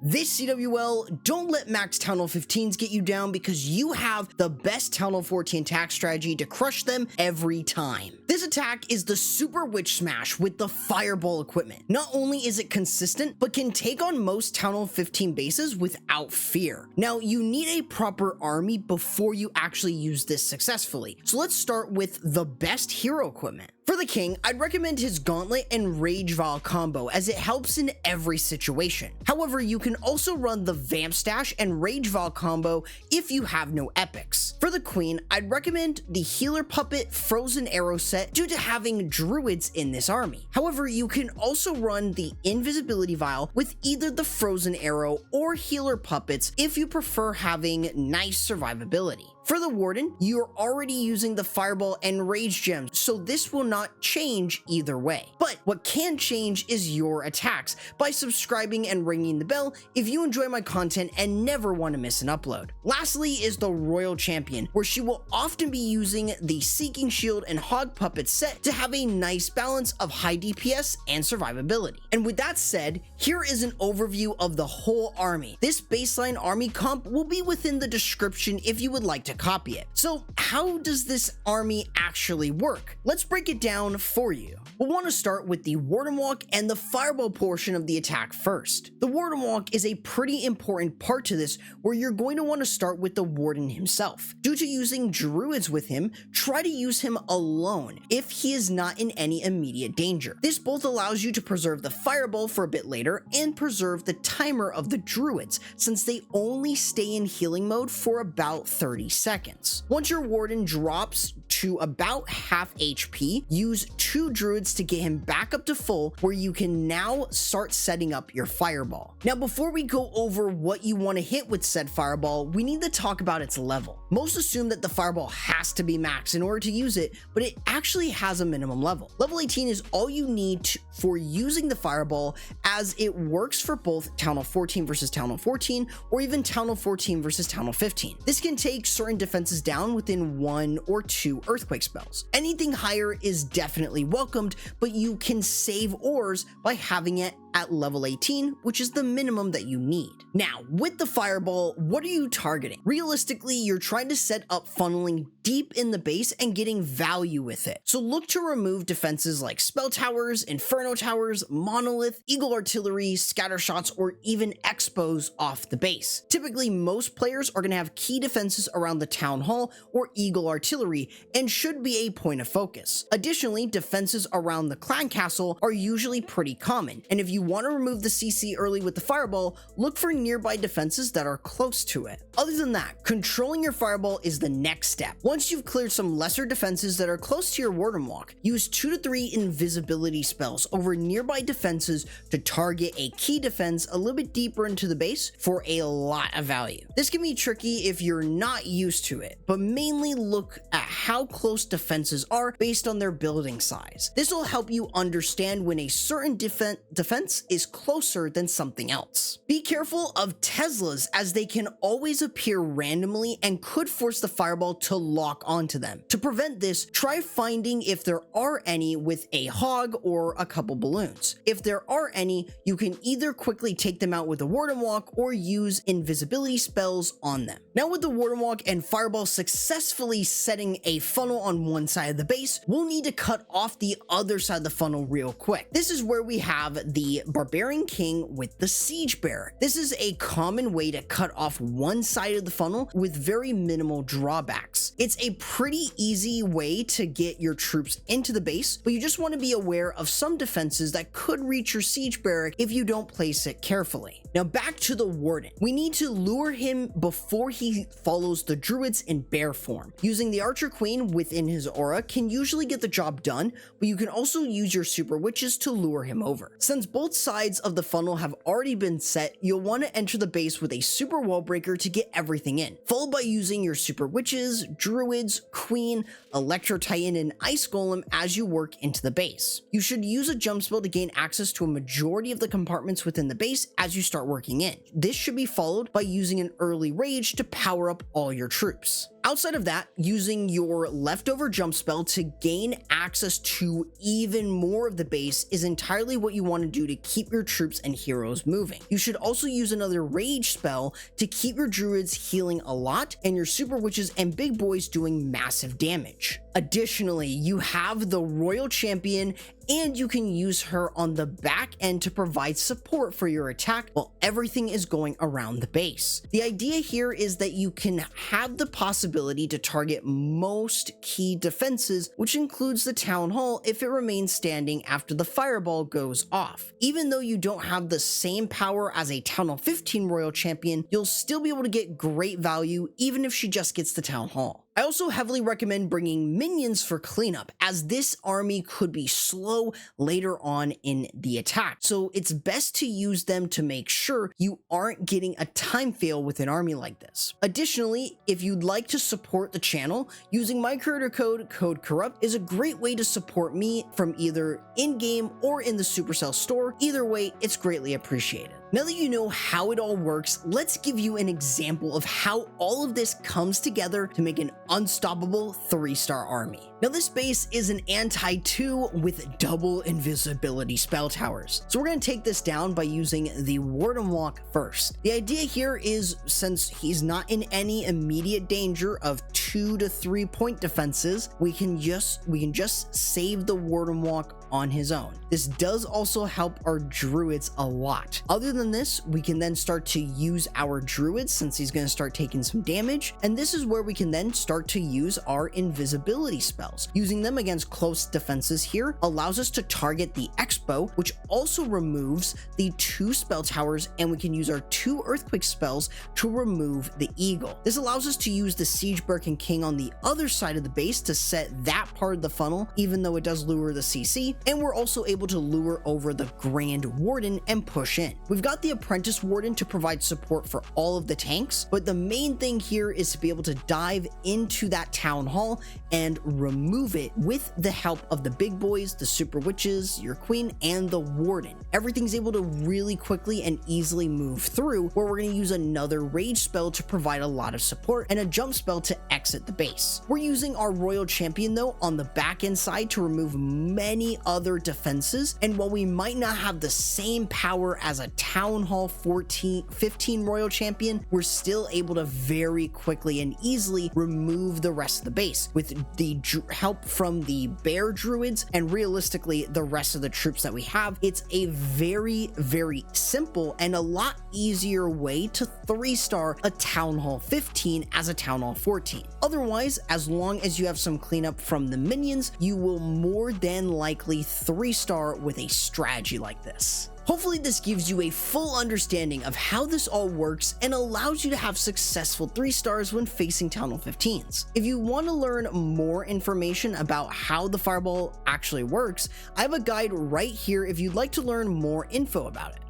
This CWL, don't let max Town Hall 15s get you down because you have the best Town Hall 14 attack strategy to crush them every time. This attack is the Super Witch Smash with the Fireball equipment. Not only is it consistent, but can take on most Town Hall 15 bases without fear. Now, you need a proper army before you actually use this successfully. So let's start with the best hero equipment. For the king, I'd recommend his Gauntlet and Rage Vial combo as it helps in every situation. However, you can also run the Vamp Stash and Rage Vial combo if you have no epics. For the queen, I'd recommend the Healer Puppet Frozen Arrow set due to having druids in this army. However, you can also run the Invisibility Vial with either the Frozen Arrow or Healer Puppets if you prefer having nice survivability. For the Warden, you're already using the Fireball and Rage Gems, so this will not change either way. But what can change is your attacks by subscribing and ringing the bell if you enjoy my content and never want to miss an upload. Lastly is the Royal Champion, where she will often be using the Seeking Shield and Hog Puppet set to have a nice balance of high DPS and survivability. And with that said, here is an overview of the whole army. This baseline army comp will be within the description if you would like to copy it. So how does this army actually work? Let's break it down for you. We'll want to start with the Warden Walk and the Fireball portion of the attack first. The Warden Walk is a pretty important part to this, where you're going to want to start with the Warden himself. Due to using druids with him, try to use him alone if he is not in any immediate danger. This both allows you to preserve the Fireball for a bit later and preserve the timer of the druids, since they only stay in healing mode for about 30 seconds. Once your Warden drops to about half HP, use 2 druids to get him back up to full, where you can now start setting up your Fireball. Now, before we go over what you want to hit with said Fireball, we need to talk about its level. Most assume that the Fireball has to be max in order to use it, but it actually has a minimum level. Level 18 is all you need for using the Fireball, as it works for both Town Hall 14 versus Town Hall 14, or even Town Hall 14 versus Town Hall 15. This can take certain defenses down within 1 or 2 earthquake spells. Anything higher is definitely welcomed, but you can save ores by having it at level 18, which is the minimum that you need. Now, with the Fireball, what are you targeting? Realistically, you're trying to set up funneling deep in the base and getting value with it. So look to remove defenses like Spell Towers, Inferno Towers, Monolith, Eagle Artillery, Scatter Shots, or even Expos off the base. Typically, most players are going to have key defenses around the Town Hall or Eagle Artillery and should be a point of focus. Additionally, defenses around the Clan Castle are usually pretty common, and if you want to remove the CC early with the Fireball, look for nearby defenses that are close to it. Other than that, controlling your Fireball is the next step. Once you've cleared some lesser defenses that are close to your Warden Walk, use 2 to 3 invisibility spells over nearby defenses to target a key defense a little bit deeper into the base for a lot of value. This can be tricky if you're not used to it, but mainly look at how close defenses are based on their building size. This will help you understand when a certain defense is closer than something else. Be careful of Teslas, as they can always appear randomly and could force the Fireball to lock onto them. To prevent this, try finding if there are any with a hog or a couple balloons. If there are any, you can either quickly take them out with a Warden Walk or use invisibility spells on them. Now, with the Warden Walk and Fireball successfully setting a funnel on one side of the base, we'll need to cut off the other side of the funnel real quick. This is where we have the Barbarian King with the Siege Barrack. This is a common way to cut off one side of the funnel with very minimal drawbacks. It's a pretty easy way to get your troops into the base, but you just want to be aware of some defenses that could reach your Siege Barrack if you don't place it carefully. Now, back to the Warden. We need to lure him before he follows the druids in bear form. Using the Archer Queen within his aura can usually get the job done, but you can also use your Super Witches to lure him over. Since both sides of the funnel have already been set, you'll want to enter the base with a Super Wall Breaker to get everything in, followed by using your Super Witches, Druids, Queen, Electro Titan, and Ice Golem as you work into the base. You should use a jump spell to gain access to a majority of the compartments within the base as you start working in. This should be followed by using an early rage to power up all your troops. Outside of that, using your leftover jump spell to gain access to even more of the base is entirely what you want to do to keep your troops and heroes moving. You should also use another rage spell to keep your druids healing a lot and your super witches and big boys doing massive damage. Additionally, you have the royal champion, and you can use her on the back end to provide support for your attack while everything is going around the base. The idea here is that you can have the possibility to target most key defenses, which includes the town hall if it remains standing after the fireball goes off. Even though you don't have the same power as a town hall 15 royal champion, you'll still be able to get great value even if she just gets the town hall. I also heavily recommend bringing minions for cleanup, as this army could be slow later on in the attack, so it's best to use them to make sure you aren't getting a time fail with an army like this. Additionally, if you'd like to support the channel, using my creator code CORRUPT is a great way to support me from either in-game or in the Supercell store. Either way, it's greatly appreciated. Now that you know how it all works, let's give you an example of how all of this comes together to make an unstoppable 3-star army. Now this base is an anti-2 with double invisibility spell towers. So we're going to take this down by using the Warden walk first. The idea here is, since he's not in any immediate danger of 2 to 3 point defenses, we can just save the Warden walk on his own. This does also help our druids a lot. Other than this, we can then start to use our druids since he's going to start taking some damage, and this is where we can then start to use our invisibility spells. Using them against close defenses here allows us to target the Expo, which also removes the 2 spell towers, and we can use our 2 earthquake spells to remove the eagle. This allows us to use the Siege Birkin King on the other side of the base to set that part of the funnel, even though it does lure the CC, and we're also able to lure over the Grand Warden and push in. We've got the Apprentice Warden to provide support for all of the tanks, but the main thing here is to be able to dive into that town hall and remove it with the help of the big boys, the super witches, your queen, and the warden. Everything's able to really quickly and easily move through, where we're going to use another rage spell to provide a lot of support and a jump spell to exit the base. We're using our royal champion though on the back end side to remove many other defenses, and while we might not have the same power as a town hall 15 royal champion, we're still able to very quickly and easily remove the rest of the base with the help from the bear druids and realistically the rest of the troops that we have. It's a very simple and a lot easier way to 3-star a town hall 15 as a town hall 14. Otherwise, as long as you have some cleanup from the minions, you will more than likely 3-star with a strategy like this. Hopefully this gives you a full understanding of how this all works and allows you to have successful 3-stars when facing Town Hall 15s. If you want to learn more information about how the fireball actually works, I have a guide right here if you'd like to learn more info about it.